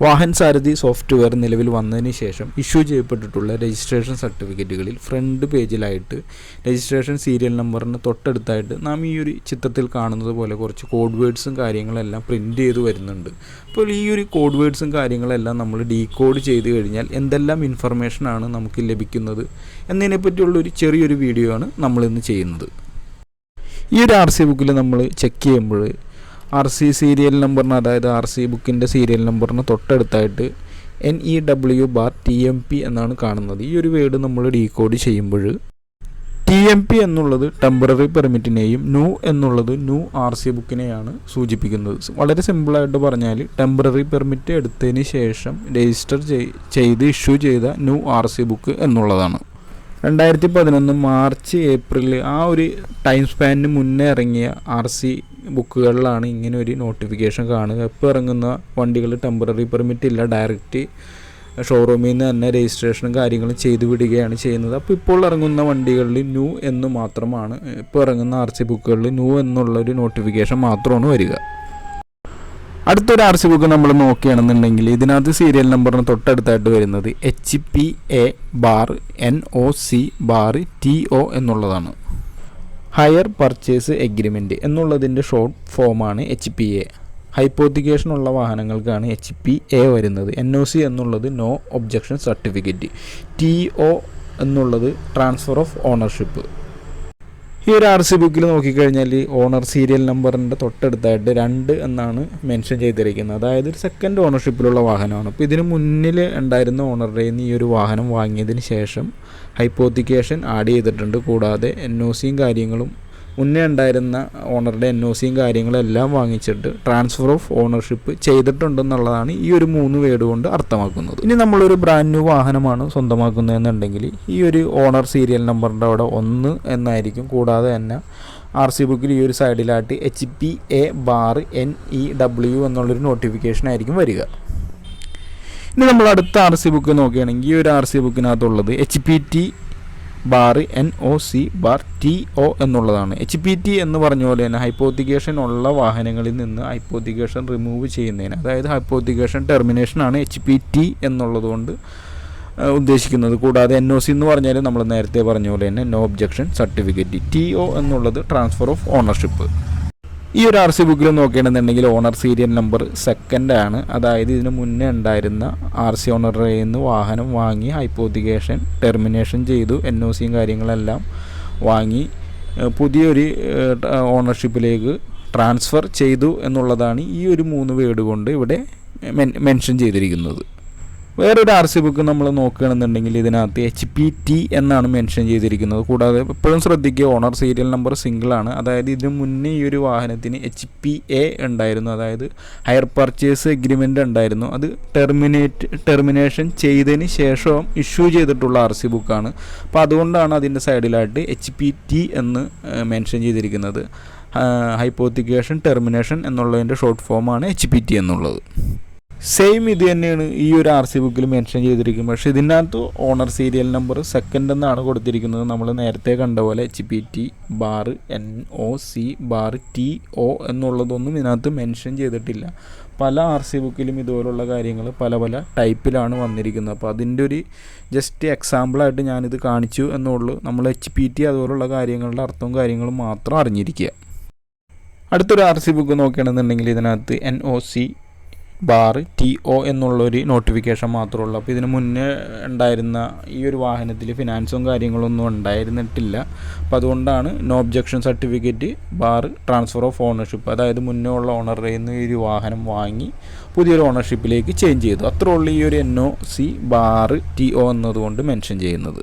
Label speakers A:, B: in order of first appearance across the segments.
A: വാഹൻ സാരഥി software നിലവിൽ വന്നതിന് ശേഷം ഇഷ്യൂ ചെയ്യപ്പെട്ടിട്ടുള്ള രജിസ്ട്രേഷൻ സർട്ടിഫിക്കറ്റുകളിൽ ഫ്രണ്ട് പേജിലായിട്ട് രജിസ്ട്രേഷൻ സീരിയൽ നമ്പറിന് തൊട്ടടുത്തായിട്ട് നാം ഈ ഒരു ചിത്രത്തിൽ കാണുന്നത് പോലെ കുറച്ച് കോഡ് വേർഡ്സും കാര്യങ്ങളെല്ലാം പ്രിൻ്റ് ചെയ്ത് വരുന്നുണ്ട്. അപ്പോൾ ഈ ഒരു കോഡ് വേർഡ്സും കാര്യങ്ങളെല്ലാം നമ്മൾ ഡീകോഡ് ചെയ്ത് കഴിഞ്ഞാൽ എന്തെല്ലാം ഇൻഫർമേഷനാണ് നമുക്ക് ലഭിക്കുന്നത് എന്നതിനെപ്പറ്റിയുള്ളൊരു ചെറിയൊരു വീഡിയോ ആണ് നമ്മളിന്ന് ചെയ്യുന്നത്. ഈ ഒരു RC ബുക്കിൽ നമ്മൾ ചെക്ക് ചെയ്യുമ്പോൾ RC സീരിയൽ നമ്പറിന്, അതായത് RC ബുക്കിൻ്റെ സീരിയൽ നമ്പറിന് തൊട്ടടുത്തായിട്ട് NEW/TMP എന്നാണ് കാണുന്നത്. ഈ ഒരു വേർഡ് നമ്മൾ ഡീകോഡ് ചെയ്യുമ്പോൾ TMP എന്നുള്ളത് ടെമ്പററി പെർമിറ്റിനെയും ന്യൂ എന്നുള്ളത് ന്യൂ RC ബുക്കിനെയാണ് സൂചിപ്പിക്കുന്നത്. വളരെ സിമ്പിളായിട്ട് പറഞ്ഞാൽ ടെമ്പററി പെർമിറ്റ് എടുത്തതിന് ശേഷം രജിസ്റ്റർ ചെയ്ത് ഇഷ്യൂ ചെയ്ത ന്യൂ RC ബുക്ക് എന്നുള്ളതാണ്. 2011 മാർച്ച് ഏപ്രിൽ ആ ഒരു ടൈം സ്പാനിന് മുന്നേ ഇറങ്ങിയ RC ബുക്കുകളിലാണ് ഇങ്ങനെ ഒരു നോട്ടിഫിക്കേഷൻ കാണുക. ഇപ്പോൾ ഇറങ്ങുന്ന വണ്ടികൾ ടെമ്പററി പെർമിറ്റ് ഇല്ല, ഡയറക്റ്റ് ഷോറൂമിൽ നിന്ന് തന്നെ രജിസ്ട്രേഷനും കാര്യങ്ങളും ചെയ്തു വിടുകയാണ് ചെയ്യുന്നത്. അപ്പോൾ ഇപ്പോൾ ഇറങ്ങുന്ന വണ്ടികളിൽ ന്യൂ എന്ന് മാത്രമാണ്, ഇപ്പോൾ ഇറങ്ങുന്ന RC ബുക്കുകളിൽ ന്യൂ എന്നുള്ളൊരു നോട്ടിഫിക്കേഷൻ മാത്രമാണ് വരിക. അടുത്തൊരു RC ബുക്ക് നമ്മൾ നോക്കുകയാണെന്നുണ്ടെങ്കിൽ ഇതിനകത്ത് സീരിയൽ നമ്പറിന് തൊട്ടടുത്തായിട്ട് വരുന്നത് HPA/NOC/TO എന്നുള്ളതാണ്. ഹയർ പർച്ചേസ് എഗ്രിമെൻറ്റ് എന്നുള്ളതിൻ്റെ ഷോർട്ട് ഫോമാണ് HPA. ഹൈപ്പോത്തിക്കേഷൻ ഉള്ള വാഹനങ്ങൾക്കാണ് HPA വരുന്നത്. NOC എന്നുള്ളത് നോ ഒബ്ജക്ഷൻ സർട്ടിഫിക്കറ്റ്. TO എന്നുള്ളത് ട്രാൻസ്ഫർ ഓഫ് ഓണർഷിപ്പ്. ഈ ഒരു RC ബുക്കിൽ നോക്കിക്കഴിഞ്ഞാൽ ഓണർ സീരിയൽ നമ്പറിൻ്റെ തൊട്ടടുത്തായിട്ട് 2 എന്നാണ് മെൻഷൻ ചെയ്തിരിക്കുന്നത്. അതായത് ഒരു സെക്കൻഡ് ഓണർഷിപ്പിലുള്ള വാഹനമാണ്. അപ്പോൾ ഇതിന് മുന്നിൽ ഉണ്ടായിരുന്ന ഓണറുടെ നിന്ന് ഈ ഒരു വാഹനം വാങ്ങിയതിന് ശേഷം ഹൈപ്പോത്തിക്കേഷൻ ആഡ് ചെയ്തിട്ടുണ്ട്. കൂടാതെ NOCയും കാര്യങ്ങളും മുന്നേ ഉണ്ടായിരുന്ന ഓണറുടെ NOCയും കാര്യങ്ങളെല്ലാം വാങ്ങിച്ചിട്ട് ട്രാൻസ്ഫർ ഓഫ് ഓണർഷിപ്പ് ചെയ്തിട്ടുണ്ടെന്നുള്ളതാണ് ഈ ഒരു 3 വേർഡ് കൊണ്ട് അർത്ഥമാക്കുന്നത്. ഇനി നമ്മളൊരു ബ്രാൻഡ് ന്യൂ വാഹനമാണ് സ്വന്തമാക്കുന്നതെന്നുണ്ടെങ്കിൽ ഈ ഒരു ഓണർ സീരിയൽ നമ്പറിൻ്റെ അവിടെ 1 എന്നായിരിക്കും. കൂടാതെ തന്നെ RC ബുക്കിൽ ഈ ഒരു സൈഡിലായിട്ട് HPA/NEW എന്നുള്ളൊരു നോട്ടിഫിക്കേഷൻ ആയിരിക്കും വരിക. ഇനി നമ്മൾ അടുത്ത RC ബുക്ക് നോക്കുകയാണെങ്കിൽ ഈ ഒരു RC ബുക്കിനകത്തുള്ളത് HPT/NOC/TO എന്നുള്ളതാണ്. HPT എന്ന് പറഞ്ഞ പോലെ തന്നെ ഹൈപ്പോത്തിക്കേഷൻ ഉള്ള വാഹനങ്ങളിൽ നിന്ന് ഹൈപ്പോത്തിക്കേഷൻ റിമൂവ് ചെയ്യുന്നതിന്, അതായത് ഹൈപ്പോത്തിക്കേഷൻ ടെർമിനേഷനാണ് HPT എന്നുള്ളത് കൊണ്ട് ഉദ്ദേശിക്കുന്നത്. കൂടാതെ NOC എന്ന് പറഞ്ഞാൽ നമ്മൾ നേരത്തെ പറഞ്ഞ പോലെ തന്നെ നോ ഒബ്ജക്ഷൻ സർട്ടിഫിക്കറ്റ്. TO എന്നുള്ളത് ട്രാൻസ്ഫർ ഓഫ് ഓണർഷിപ്പ്. ഈ ഒരു RC ബുക്കിൽ നോക്കുകയാണെന്നുണ്ടെങ്കിൽ ഓണർ സീരിയൽ നമ്പർ സെക്കൻഡ് ആണ്. അതായത് ഇതിന് മുന്നേ ഉണ്ടായിരുന്ന RC ഓണറുടെ നിന്ന് വാഹനം വാങ്ങി ഹൈപ്പോത്തിക്കേഷൻ ടെർമിനേഷൻ ചെയ്തു, NOCയും കാര്യങ്ങളെല്ലാം വാങ്ങി പുതിയൊരു ഓണർഷിപ്പിലേക്ക് ട്രാൻസ്ഫർ ചെയ്തു എന്നുള്ളതാണ് ഈ ഒരു 3 വേർഡ് കൊണ്ട് ഇവിടെ മെൻഷൻ ചെയ്തിരിക്കുന്നത്. വേറൊരു RC ബുക്ക് നമ്മൾ നോക്കുകയാണെന്നുണ്ടെങ്കിൽ ഇതിനകത്ത് HPT എന്നാണ് മെൻഷൻ ചെയ്തിരിക്കുന്നത്. കൂടാതെ എപ്പോഴും ശ്രദ്ധിക്കുക, ഓണർ സീരിയൽ നമ്പർ സിംഗിളാണ്. അതായത് ഇതിന് മുന്നേ ഈ ഒരു വാഹനത്തിന് HPA ഉണ്ടായിരുന്നു, അതായത് ഹയർ പർച്ചേസ് എഗ്രിമെൻ്റ് ഉണ്ടായിരുന്നു. അത് ടെർമിനേഷൻ ചെയ്തതിന് ശേഷം ഇഷ്യൂ ചെയ്തിട്ടുള്ള RC ബുക്കാണ്. അപ്പോൾ അതുകൊണ്ടാണ് അതിൻ്റെ സൈഡിലായിട്ട് HPT എന്ന് മെൻഷൻ ചെയ്തിരിക്കുന്നത്. ഹൈപ്പോത്തിക്കേഷൻ ടെർമിനേഷൻ എന്നുള്ളതിൻ്റെ ഷോർട്ട് ഫോമാണ് HPT എന്നുള്ളത്. സെയിം ഇത് തന്നെയാണ് ഈ ഒരു RC ബുക്കിൽ മെൻഷൻ ചെയ്തിരിക്കുന്നത്. പക്ഷേ ഇതിനകത്ത് ഓണർ സീരിയൽ നമ്പർ സെക്കൻഡ് എന്നാണ് കൊടുത്തിരിക്കുന്നത്. നമ്മൾ നേരത്തെ കണ്ട പോലെ HPT/NOC/TO എന്നുള്ളതൊന്നും ഇതിനകത്ത് മെൻഷൻ ചെയ്തിട്ടില്ല. പല RC ബുക്കിലും ഇതുപോലുള്ള കാര്യങ്ങൾ പല ടൈപ്പിലാണ് വന്നിരിക്കുന്നത്. അപ്പോൾ അതിൻ്റെ ഒരു ജസ്റ്റ് എക്സാമ്പിളായിട്ട് ഞാനിത് കാണിച്ചു എന്നുള്ളൂ. നമ്മൾ HPT അതുപോലുള്ള കാര്യങ്ങളുടെ അർത്ഥവും കാര്യങ്ങളും മാത്രം അറിഞ്ഞിരിക്കുക. അടുത്തൊരു RC ബുക്ക് നോക്കുകയാണെന്നുണ്ടെങ്കിൽ ഇതിനകത്ത് NOC/TO എന്നുള്ളൊരു നോട്ടിഫിക്കേഷൻ മാത്രമേ ഉള്ളൂ. അപ്പോൾ ഇതിന് മുന്നേ ഉണ്ടായിരുന്ന ഈ ഒരു വാഹനത്തിൽ ഫിനാൻസും കാര്യങ്ങളൊന്നും ഉണ്ടായിരുന്നിട്ടില്ല. അപ്പോൾ അതുകൊണ്ടാണ് no objection certificate transfer of ownership, അതായത് മുന്നേ ഉള്ള ഓണറുടെ നിന്ന് ഈ ഒരു വാഹനം വാങ്ങി പുതിയൊരു ഓണർഷിപ്പിലേക്ക് ചേഞ്ച് ചെയ്തു. അത്രേ ഉള്ളൂ ഈ ഒരു NOC/TO എന്നതുകൊണ്ട് മെൻഷൻ ചെയ്യുന്നത്.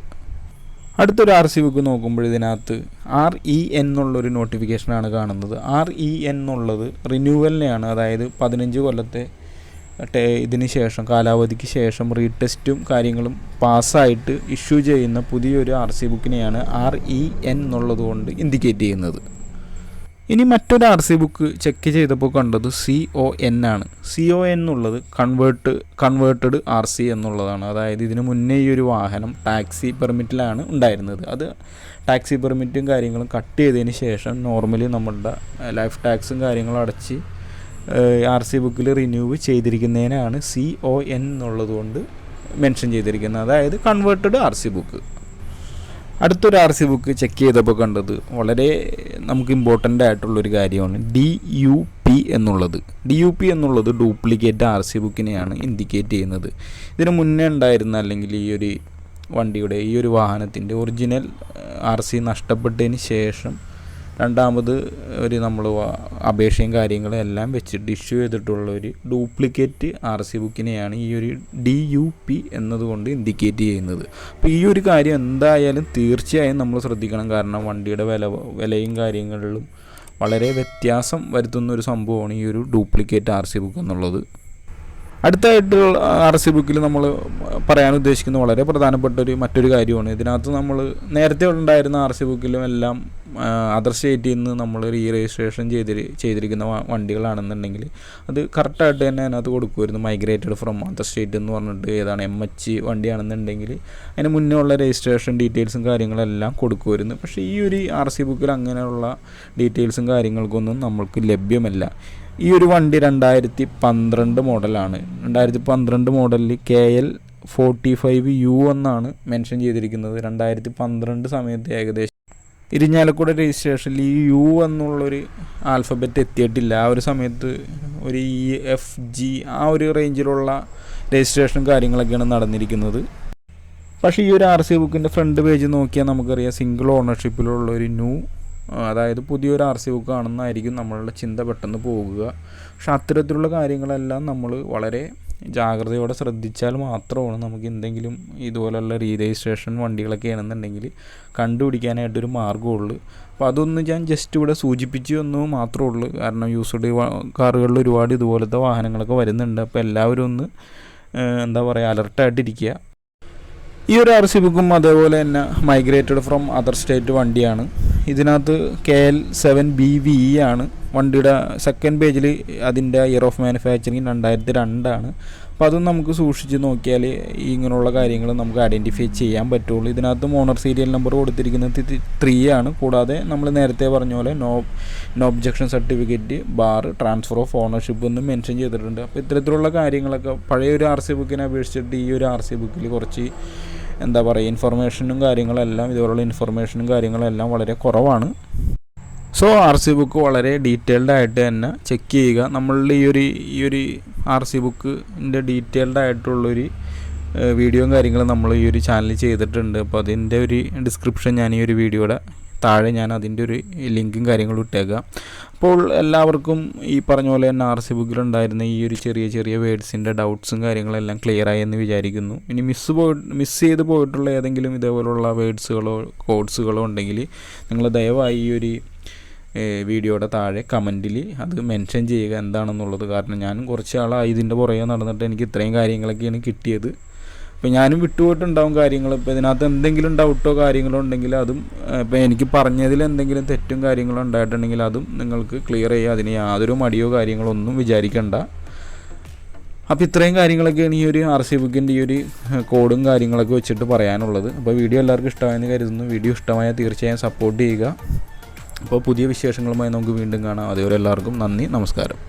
A: അടുത്തൊരു RC ബുക്ക് നോക്കുമ്പോൾ ഇതിനകത്ത് REN എന്നുള്ളൊരു നോട്ടിഫിക്കേഷനാണ് കാണുന്നത്. REN എന്നുള്ളത് റിന്യൂവലിനെയാണ്, അതായത് 15 കൊല്ലത്തെ ഇതിന് ശേഷം കാലാവധിക്ക് ശേഷം റീടെസ്റ്റും കാര്യങ്ങളും പാസ്സായിട്ട് ഇഷ്യൂ ചെയ്യുന്ന പുതിയൊരു RC ബുക്കിനെയാണ് REN എന്നുള്ളത് കൊണ്ട് ഇൻഡിക്കേറ്റ് ചെയ്യുന്നത്. ഇനി മറ്റൊരു RC ബുക്ക് ചെക്ക് ചെയ്തപ്പോൾ കണ്ടത് CON ആണ്. CON എന്നുള്ളത് കൺവേർട്ടഡ് RC എന്നുള്ളതാണ്. അതായത് ഇതിന് മുന്നേ ഈ ഒരു വാഹനം ടാക്സി പെർമിറ്റിലാണ് ഉണ്ടായിരുന്നത്. അത് ടാക്സി പെർമിറ്റും കാര്യങ്ങളും കട്ട് ചെയ്തതിന് ശേഷം നോർമലി നമ്മളുടെ ലൈഫ് ടാക്സും കാര്യങ്ങളും അടച്ച് RC ബുക്കിൽ റിന്യൂവ് ചെയ്തിരിക്കുന്നതിനാണ് CON എന്നുള്ളത് കൊണ്ട് മെൻഷൻ ചെയ്തിരിക്കുന്നത്, അതായത് കൺവേർട്ടഡ് RC ബുക്ക്. അടുത്തൊരു RC ബുക്ക് ചെക്ക് ചെയ്തപ്പോൾ കണ്ടത് വളരെ നമുക്ക് ഇമ്പോർട്ടൻ്റ് ആയിട്ടുള്ളൊരു കാര്യമാണ് DUP എന്നുള്ളത്. DUP എന്നുള്ളത് ഡ്യൂപ്ലിക്കേറ്റ് RC ബുക്കിനെയാണ് ഇൻഡിക്കേറ്റ് ചെയ്യുന്നത്. ഇതിന് മുന്നേ ഉണ്ടായിരുന്ന അല്ലെങ്കിൽ ഈ ഒരു വണ്ടിയുടെ ഈ ഒരു വാഹനത്തിൻ്റെ ഒറിജിനൽ RC നഷ്ടപ്പെട്ടതിന് ശേഷം രണ്ടാമത് ഒരു നമ്മൾ അപേക്ഷയും കാര്യങ്ങളും എല്ലാം വെച്ചിട്ട് ഇഷ്യൂ ചെയ്തിട്ടുള്ള ഒരു ഡ്യൂപ്ലിക്കേറ്റ് RC ബുക്കിനെയാണ് ഈ ഒരു DUP എന്നതുകൊണ്ട് ഇൻഡിക്കേറ്റ് ചെയ്യുന്നത്. അപ്പോൾ ഈ ഒരു കാര്യം എന്തായാലും തീർച്ചയായും നമ്മൾ ശ്രദ്ധിക്കണം. കാരണം വണ്ടിയുടെ വിലയും കാര്യങ്ങളിലും വളരെ വ്യത്യാസം വരുത്തുന്ന ഒരു സംഭവമാണ് ഈ ഒരു ഡ്യൂപ്ലിക്കേറ്റ് RC ബുക്ക് എന്നുള്ളത്. അടുത്തായിട്ടുള്ള RC ബുക്കിൽ നമ്മൾ പറയാൻ ഉദ്ദേശിക്കുന്ന വളരെ പ്രധാനപ്പെട്ട മറ്റൊരു കാര്യമാണ്. ഇതിനകത്ത് നമ്മൾ നേരത്തെ ഉണ്ടായിരുന്ന RC ബുക്കിലും എല്ലാം അതർ സ്റ്റേറ്റിൽ നിന്ന് നമ്മൾ രജിസ്ട്രേഷൻ ചെയ്തിരിക്കുന്ന വണ്ടികളാണെന്നുണ്ടെങ്കിൽ അത് കറക്റ്റായിട്ട് തന്നെ അതിനകത്ത് കൊടുക്കുമായിരുന്നു. മൈഗ്രേറ്റഡ് ഫ്രം അതർ സ്റ്റേറ്റ് എന്ന് പറഞ്ഞിട്ട് ഏതാണ് MH വണ്ടിയാണെന്നുണ്ടെങ്കിൽ അതിന് മുന്നേ ഉള്ള രജിസ്ട്രേഷൻ ഡീറ്റെയിൽസും കാര്യങ്ങളെല്ലാം കൊടുക്കുമായിരുന്നു. പക്ഷേ ഈ ഒരു RC ബുക്കിൽ അങ്ങനെയുള്ള ഡീറ്റെയിൽസും കാര്യങ്ങൾക്കൊന്നും നമ്മൾക്ക് ലഭ്യമല്ല. ഈ ഒരു വണ്ടി 2012 മോഡലാണ്. 2012 മോഡലിൽ KL 45U എന്നാണ് മെൻഷൻ ചെയ്തിരിക്കുന്നത്. 2012 സമയത്ത് ഏകദേശം ഇരിഞ്ഞാലക്കുട രജിസ്ട്രേഷനിൽ ഈ U എന്നുള്ളൊരു ആൽഫബറ്റ് എത്തിയിട്ടില്ല. ആ ഒരു സമയത്ത് ഒരു EFG ആ ഒരു റേഞ്ചിലുള്ള രജിസ്ട്രേഷനും കാര്യങ്ങളൊക്കെയാണ് നടന്നിരിക്കുന്നത്. പക്ഷേ ഈ ഒരു RC ബുക്കിൻ്റെ ഫ്രണ്ട് പേജ് നോക്കിയാൽ നമുക്കറിയാം സിംഗിൾ ഓണർഷിപ്പിലുള്ള ഒരു അതായത് പുതിയൊരു RC ബുക്ക് ആണെന്നായിരിക്കും നമ്മളുടെ ചിന്ത പെട്ടെന്ന് പോകുക. പക്ഷെ അത്തരത്തിലുള്ള കാര്യങ്ങളെല്ലാം നമ്മൾ വളരെ ജാഗ്രതയോടെ ശ്രദ്ധിച്ചാൽ മാത്രമാണ് നമുക്ക് എന്തെങ്കിലും ഇതുപോലുള്ള രജിസ്ട്രേഷൻ വണ്ടികളൊക്കെ ആണെന്നുണ്ടെങ്കിൽ കണ്ടുപിടിക്കാനായിട്ടൊരു മാർഗ്ഗമുള്ളൂ. അപ്പോൾ അതൊന്ന് ഞാൻ ജസ്റ്റ് ഇവിടെ സൂചിപ്പിച്ചു എന്ന് മാത്രമേ ഉള്ളൂ. കാരണം യൂസ്ഡ് കാറുകളിൽ ഒരുപാട് ഇതുപോലത്തെ വാഹനങ്ങളൊക്കെ വരുന്നുണ്ട്. അപ്പോൾ എല്ലാവരും ഒന്ന് എന്താ പറയുക അലർട്ടായിട്ടിരിക്കുക. ഈ ഒരു RC ബുക്കും അതേപോലെ തന്നെ മൈഗ്രേറ്റഡ് ഫ്രം അതർ സ്റ്റേറ്റ് വണ്ടിയാണ്. ഇതിനകത്ത് KL 7BVE ആണ്. വണ്ടിയുടെ സെക്കൻഡ് പേജിൽ അതിൻ്റെ ഇയർ ഓഫ് മാനുഫാക്ചറിങ് 2002 അപ്പോൾ അതും നമുക്ക് സൂക്ഷിച്ച് നോക്കിയാൽ ഇങ്ങനെയുള്ള കാര്യങ്ങൾ നമുക്ക് ഐഡൻറ്റിഫൈ ചെയ്യാൻ പറ്റുള്ളൂ. ഇതിനകത്ത് ഓണർ സീരിയൽ നമ്പർ കൊടുത്തിരിക്കുന്നത് 3 ആണ്. കൂടാതെ നമ്മൾ നേരത്തെ പറഞ്ഞ പോലെ no objection certificate bar transfer of ownership എന്ന് മെൻഷൻ ചെയ്തിട്ടുണ്ട്. അപ്പോൾ ഇത്തരത്തിലുള്ള കാര്യങ്ങളൊക്കെ പഴയ ഒരു RC ബുക്കിനെ അപേക്ഷിച്ചിട്ട് ഈ ഒരു RC ബുക്കിൽ കുറച്ച് എന്താ പറയുക ഇൻഫർമേഷനും കാര്യങ്ങളെല്ലാം ഇതുപോലുള്ള ഇൻഫർമേഷനും കാര്യങ്ങളെല്ലാം വളരെ കുറവാണ്. സോ RC ബുക്ക് വളരെ ഡീറ്റെയിൽഡ് ആയിട്ട് തന്നെ ചെക്ക് ചെയ്യുക. നമ്മളുടെ ഈ ഒരു RC ബുക്കിൻ്റെ ഡീറ്റെയിൽഡ് ആയിട്ടുള്ളൊരു വീഡിയോയും കാര്യങ്ങളും നമ്മൾ ഈ ഒരു ചാനലിൽ ചെയ്തിട്ടുണ്ട്. അപ്പോൾ അതിൻ്റെ ഒരു ഡിസ്ക്രിപ്ഷൻ ഞാൻ ഈ ഒരു വീഡിയോയുടെ താഴെ ഞാൻ അതിൻ്റെ ഒരു ലിങ്കും കാര്യങ്ങളും ഇട്ടേക്കാം. അപ്പോൾ എല്ലാവർക്കും ഈ പറഞ്ഞ പോലെ തന്നെ RC ബുക്കിലുണ്ടായിരുന്ന ഈ ഒരു ചെറിയ വേർഡ്സിൻ്റെ ഡൗട്ട്സും കാര്യങ്ങളെല്ലാം ക്ലിയറായി എന്ന് വിചാരിക്കുന്നു. ഇനി മിസ് ചെയ്ത് പോയിട്ടുള്ള ഏതെങ്കിലും ഇതേപോലുള്ള വേർഡ്സുകളോ കോഡ്സുകളോ ഉണ്ടെങ്കിൽ നിങ്ങൾ ദയവായി ഈ ഒരു വീഡിയോയുടെ താഴെ കമൻറ്റിൽ അത് മെൻഷൻ ചെയ്യുക എന്താണെന്നുള്ളത്. കാരണം ഞാനും കുറച്ച് ആളായി ഇതിൻ്റെ പുറകെ നടന്നിട്ട് എനിക്ക് ഇത്രയും കാര്യങ്ങളൊക്കെയാണ് കിട്ടിയത്. അപ്പോൾ ഞാനും വിട്ടുപോയിട്ടുണ്ടാവും കാര്യങ്ങൾ. ഇപ്പോൾ ഇതിനകത്ത് എന്തെങ്കിലും ഡൗട്ടോ കാര്യങ്ങളോ ഉണ്ടെങ്കിൽ അതും ഇപ്പോൾ എനിക്ക് പറഞ്ഞതിൽ എന്തെങ്കിലും തെറ്റും കാര്യങ്ങളും ഉണ്ടായിട്ടുണ്ടെങ്കിൽ അതും നിങ്ങൾക്ക് ക്ലിയർ ചെയ്യുക. അതിന് യാതൊരു മടിയോ കാര്യങ്ങളോ ഒന്നും വിചാരിക്കേണ്ട. അപ്പോൾ ഇത്രയും കാര്യങ്ങളൊക്കെയാണ് ഈ ഒരു RC ബുക്കിൻ്റെ ഈ ഒരു കോഡും കാര്യങ്ങളൊക്കെ വെച്ചിട്ട് പറയാനുള്ളത്. അപ്പോൾ വീഡിയോ എല്ലാവർക്കും ഇഷ്ടമായെന്ന് കരുതുന്നു. വീഡിയോ ഇഷ്ടമായാൽ തീർച്ചയായും സപ്പോർട്ട് ചെയ്യുക. അപ്പോൾ പുതിയ വിശേഷങ്ങളുമായി നമുക്ക് വീണ്ടും കാണാം. അതുവരെ എല്ലാവർക്കും നന്ദി, നമസ്കാരം.